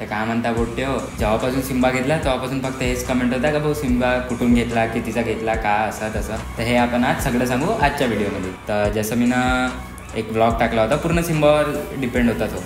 तर काय म्हणता बोलते हो, जेव्हापासून सिम्बा घेतला तेव्हापासून फक्त हेच कमेंट होता का भाऊ सिम्बा कुठून घेतला, कितीचा घेतला, का असं तसं. तर हे आपण आज सगळं सांगू आजच्या व्हिडिओमध्ये. तर जसं मी एक ब्लॉग टाकला होता, पूर्ण सिम्बावर डिपेंड होता तो.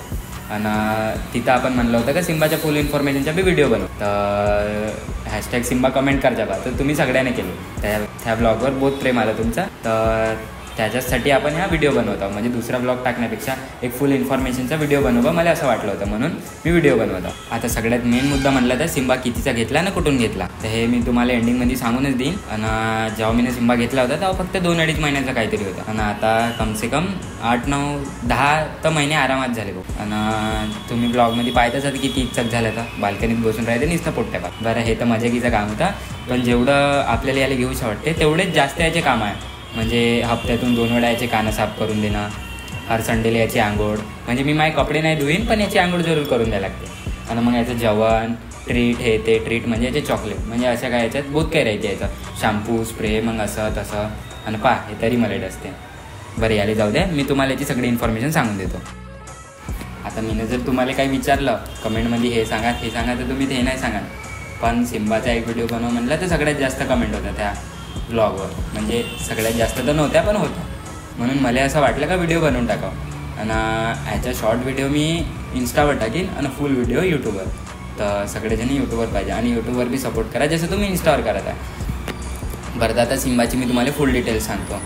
आणि तिथं आपण म्हणलं होतं का सिम्बाच्या फुल इन्फॉर्मेशनचा बी व्हिडिओ बनवू. तर हॅशटॅग सिम्बा कमेंट करजा बा. तर तुम्ही सगळ्यांनी केलं त्या ब्लॉगवर बहुत प्रेम आलं तुमचा. तर त्याच्यासाठी आपण हा व्हिडिओ बनवतो. म्हणजे दुसरा ब्लॉग टाकण्यापेक्षा एक फुल इन्फॉर्मेशनचा व्हिडिओ बनवा मला असं वाटलं होतं, म्हणून मी व्हिडिओ बनवतो. आता सगळ्यात मेन मुद्दा म्हणला तर सिम्बा कितीचा घेतला आणि कुठून घेतला. तर हे मी तुम्हाला एंडिंगमध्ये सांगूनच देईन. आणि जेव्हा मी सिम्बा घेतला होता तेव्हा फक्त 2-2.5 महिन्याचा काहीतरी होता. आणि आता कमसे कम 8-9-10 तर महिने आरामात झाले भाऊ. आणि तुम्ही ब्लॉगमध्ये पाहताच आता किती इच्छक झालं तर बाल्कनीत बसून राहते नुसतं पोट्ट्या का. बरं हे तर मजाकीचं काम होतं, पण जेवढं आपल्याला याला घेऊच वाटते तेवढेच जास्त याचे काम आहे. म्हणजे हप्त्यातून 2 वेळा याचे कानं साफ करून देणं, हर संडेला याची आंघोळ. म्हणजे मी माझे कपडे नाही धुईन पण याची आंघोळ जरूर करून द्यायला लागते. आणि मग याचं जेवण, ट्रीट, हे ते ट्रीट म्हणजे याचे चॉकलेट, म्हणजे अशा काय याच्यात बहुत काही राहते. याचं शॅम्पू, स्प्रे, मग असं तसं. आणि हे तरी मला असते. बरं याला जाऊ द्या, मी तुम्हाला याची सगळी इन्फॉर्मेशन सांगून देतो. आता मीनं जर तुम्हाला काही विचारलं कमेंटमध्ये हे सांगा ते सांगा तर तुम्ही ते नाही सांगा. पण सिम्बाचा एक व्हिडिओ बनव म्हणलं तर सगळ्यात जास्त कमेंट होत्या त्या ब्लॉगवर. म्हणजे सगळ्यात जास्त तर नव्हत्या पण होत्या. म्हणून मला असं वाटलं का व्हिडिओ बनवून टाकावं. आणि ह्याचा शॉर्ट व्हिडिओ मी इंस्टावर टाकीन आणि फुल व्हिडिओ यूट्यूबवर. तर सगळेजण यूट्यूबवर पाहिजे आणि यूट्यूबवर बी सपोर्ट करा जसं तुम्ही इंस्टावर करत आहे. बरं आता सिम्बाची मी तुम्हाला फुल डिटेल्स सांगतो.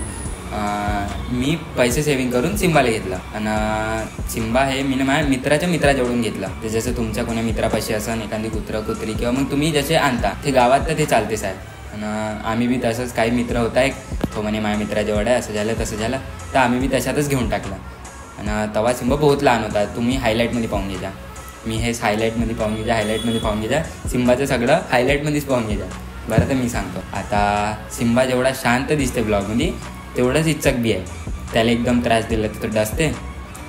मी पैसे सेव्हिंग करून सिम्बाला घेतलं. आणि सिम्बा हे मी माझ्या मित्राजवळून घेतलं. ते जसं तुमच्या कोणा मित्रापाशी असं एखादी कुत्री किंवा मग तुम्ही जसे आणता ते गावात तर ते चालते साहेब. आणि आम्ही बी तसंच, काही मित्र होता एक तो म्हणे माझ्या मित्राजवळ आहे, असं झालं तसं झालं, तर आम्ही बी तशातच घेऊन टाकलं. आणि तेव्हा सिम्बा बहुत लहान होता. तुम्ही हायलाईटमध्ये पाहून घ्या. मी हेच हायलाईटमध्ये पाहून घ्या सिम्बाचं सगळं हायलाईटमध्येच पाहून घ्या. बरं तर मी सांगतो. आता सिम्बा जेवढा शांत दिसते ब्लॉगमध्ये तेवढंच इच्छक बी आहे. त्याला एकदम त्रास दिला तर तो डसते,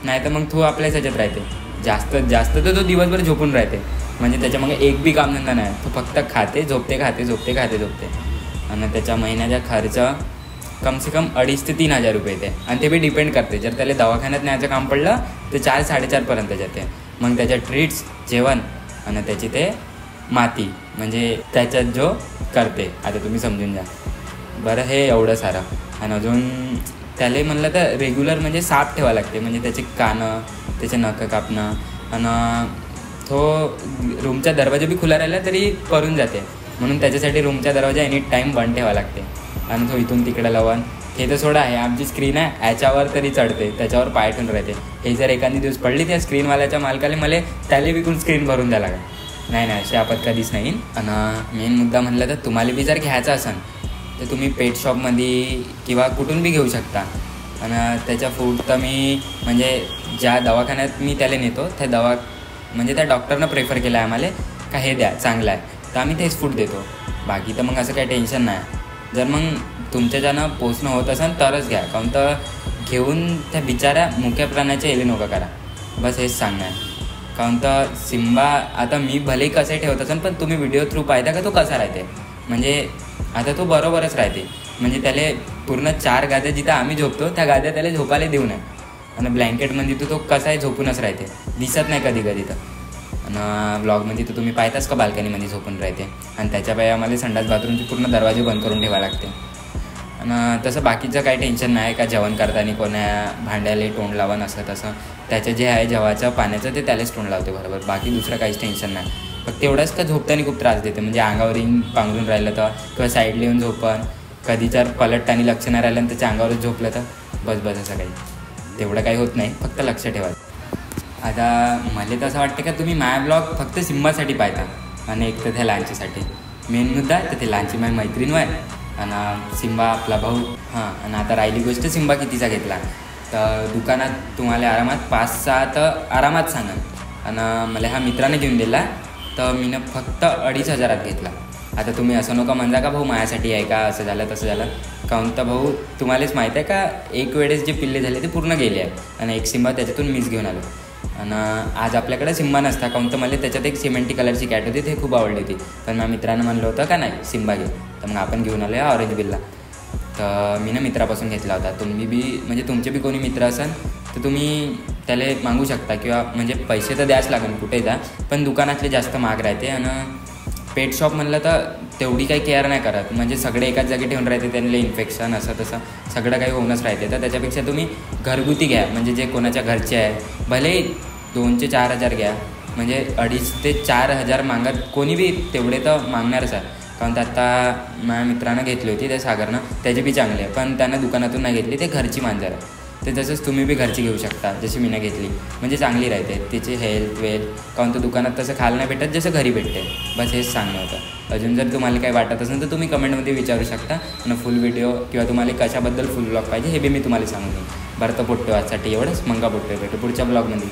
नाही तर मग तो आपल्याच ह्याच्यात राहते. जास्त तर तो दिवसभर झोपून राहते. म्हणजे त्याच्यामागे एक बी कामधंदा नाही. तो फक्त खाते झोपते. आणि त्याच्या महिन्याचा खर्च कमसे कम 2,500 ते 3,000 रुपये येते. आणि ते बी डिपेंड करते. जर त्याला दवाखान्यात न्यायचं काम पडलं तर 4-4.5 जाते. मग त्याच्या ट्रीट्स, जेवण आणि त्याची ते माती म्हणजे त्याच्यात जो करते. आता तुम्ही समजून जा. बरं हे एवढं सारं. आणि अजून त्याला म्हणलं तर रेग्युलर म्हणजे साफ ठेवावं लागते. म्हणजे त्याचे कानं, त्याचे नखं कापणं. आणि तो रूमचा दरवाजा बी खुला राहिला तरी करून जाते. म्हणून त्याच्यासाठी रूमचा दरवाजा एनी टाईम बंद ठेवावा लागते. आणि तो इथून तिकडे लावून हे तर सोडा, आहे आमची स्क्रीन आहे ह्याच्यावर तरी चढते, त्याच्यावर पाय ठेवून राहते. हे जर एखादी दिवस पडली त्या स्क्रीनवाल्याच्या मालकाला मला त्याला विकून स्क्रीन भरून द्यायला लागेल. नाही अशी आपत कधीच नाही. आणि मेन मुद्दा म्हणलं तर तुम्हाला बी जर घ्यायचं असेल तर तुम्ही पेट शॉपमध्ये किंवा कुठून बी घेऊ शकता. आणि त्याच्या फूड तर मी म्हणजे ज्या दवाखान्यात मी त्याला नेतो त्या डॉक्टरनं प्रेफर केलं आहे आम्हाला का हे द्या चांगलं आहे, तर आम्ही तेच फूड देतो. बाकी तर मग असं काही टेन्शन नाही. जर मग तुमच्याच्यानं पोचणं होत असेल तरच घ्या. काऊन तर घेऊन त्या बिचाऱ्या मुख्या प्राण्याच्या एले नका करा. बस हेच सांगणं आहे. काऊन तर सिम्बा आता मी भलेही कसंही ठेवत असेल पण तुम्ही व्हिडिओ थ्रू पाहता का तो कसा राहते. म्हणजे आता तो बरोबरच राहते. म्हणजे त्याला पूर्ण 4 गाद्या जिथं आम्ही झोपतो त्या गाद्या त्याला झोपायला देऊ नये. आणि ब्लँकेटमध्ये तो कसाही झोपूनच राहते, दिसत नाही कधी तर. आणि ब्लॉगमध्ये तर तुम्ही पाहताच का बाल्कनीमध्ये झोपून राहते. आणि त्याच्यापायी आम्हाला संडास बाथरूमचे पूर्ण दरवाजे बंद करून ठेवावे लागते. आणि तसं बाकीचं काही टेन्शन नाही का जेवण करताना कोणा भांड्याला तोंड लावून असं तसं. त्याचं जे आहे जेवाचं पाण्याचं ते त्यालाच तोंड लावते बरोबर. बाकी दुसरं काहीच टेन्शन नाही. फक्त एवढंच का झोपताना खूप त्रास देते. म्हणजे अंगावर पांघरून राहिलं तर किंवा साईडला येऊन झोपण, कधी जर पलटताना लक्ष नाही राहिलं आणि त्याच्या अंगावरच झोपलं तर बस असं काही. तेवढं काही होत नाही, फक्त लक्ष ठेवा. आता मला तर असं वाटतं का तुम्ही माझा ब्लॉग फक्त सिम्बासाठी पाहता आणि एक तर त्या लांचीसाठी. मेन मुद्दा तर ते लांची माझी मैत्रीण आहे आणि सिम्बा आपला भाऊ. आणि आता राहिली गोष्ट सिम्बा कितीचा घेतला. तर दुकानात तुम्हाला आरामात 5-6 तर आरामात सांगा. आणि मला हा मित्राने घेऊन दिला तर मीनं फक्त 2,500 घेतला. आता तुम्ही असं नका म्हणजा का भाऊ माझ्यासाठी आहे का, असं झालं तसं झालं. काऊन तर भाऊ तुम्हालाच माहीत आहे का एक वेळेस जे पिल्ले झाले ते पूर्ण गेले आहे. आणि एक सिम्बा त्याच्यातून मिस घेऊन आलो. आणि आज आपल्याकडे सिम्बा नसता. काऊन तर मला त्याच्यात एक सिमेंटी कलरची कॅट होती, ते खूप आवडली होती. पण माझ्या मित्रानं म्हणलं होतं का नाही सिम्बा घे, तर मग आपण घेऊन आलो ऑरेंज बिलला. तर मी मित्रापासून घेतला होता. तुम्ही बी म्हणजे तुमचे बी कोणी मित्र असेल तर तुम्ही त्याला मागू शकता किंवा म्हणजे पैसे तर द्याच लागेल कुठे जा, पण दुकानातले जास्त महाग राहते. आणि पेट शॉप म्हणलं तर तेवढी काही केअर नाही करत, म्हणजे सगळे एकाच जागी ठेवून राहते, त्यांना इन्फेक्शन असं तसं सगळं काही होऊनच राहते. तर त्याच्यापेक्षा तुम्ही घरगुती घ्या, म्हणजे जे कोणाच्या घरचे आहे, भले 2 ते 4 हजार घ्या, म्हणजे 2,500 ते 4,000 मागत कोणी बी तेवढे तर मागणारच आहे. कारण ते आत्ता माझ्या मित्रानं घेतली होती त्या सागरनं, त्याची बी चांगली आहे, पण त्यानं दुकानातून नाही घेतली, ते घरची मांजर आहे. ते तसंच तुम्ही बी घरची घेऊ शकता, जशी मी नाही घेतली, म्हणजे चांगली राहते तिची हेल्थ कारण तो दुकानात तसं खायला नाही भेटत जसं घरी भेटते. बस हेच सांगणं होतं. अजून जर तुम्हाला काही वाटत असेल तर तुम्ही कमेंटमध्ये विचारू शकता, आणि फुल व्हिडिओ किंवा तुम्हाला कशाबद्दल फुल ब्लॉग पाहिजे हे बी मी तुम्हाला सांगून देईन. बरं तर पोट्टे आजसाठी एवढंच. मंगा पोट्टे भेटू पुढच्या ब्लॉगमध्ये.